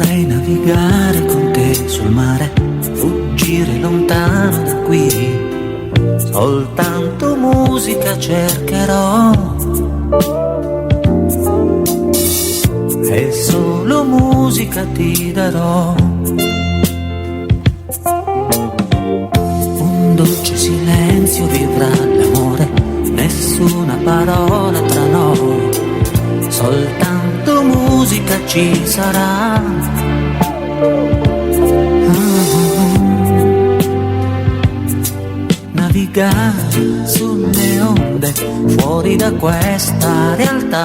Vorrei navigare con te sul mare, fuggire lontano da qui. Soltanto musica cercherò e solo musica ti darò. Un dolce silenzio vivrà l'amore, nessuna parola tra noi, soltanto musica ci sarà. Navigare sulle onde, fuori da questa realtà,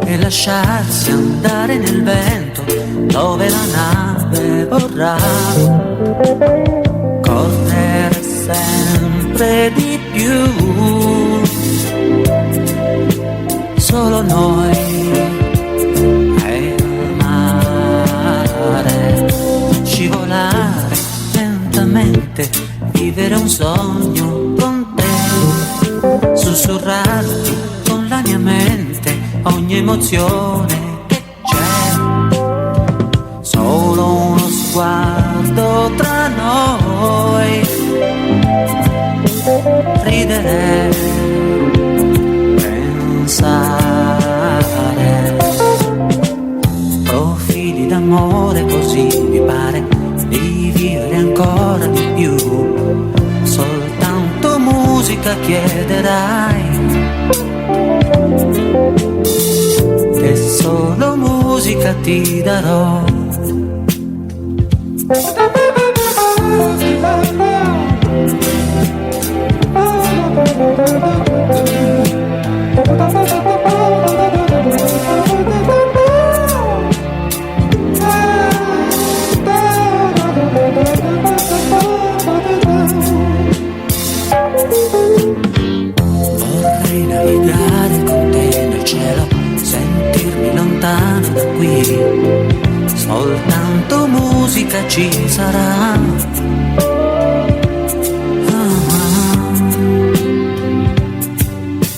e lasciarsi andare nel vento dove la nave vorrà. Correre sempre di più, solo noi e il mare. Scivolare lentamente, vivere un sogno con te, sussurrarti con la mia mente ogni emozione che c'è. Solo uno sguardo tra noi, ridere, pensare, profili d'amore, così mi pare di vivere ancora di più. Soltanto musica chiederai, e solo musica ti darò. Vorrei navigare con te nel cielo, sentirmi lontano da qui, soltanto musica ci sarà.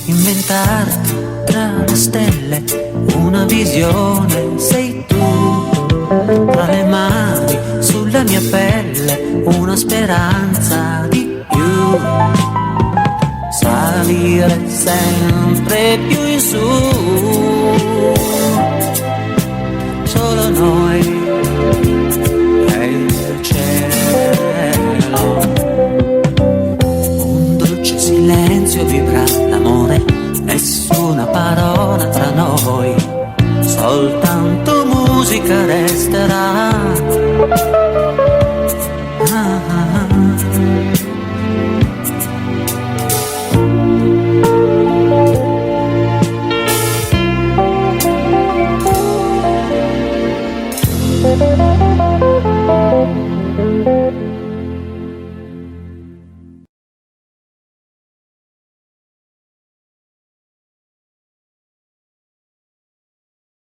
Inventarti tra le stelle una visione, sei tu, tra le mani sulla mia pelle una speranza di più. Salire sempre più in su,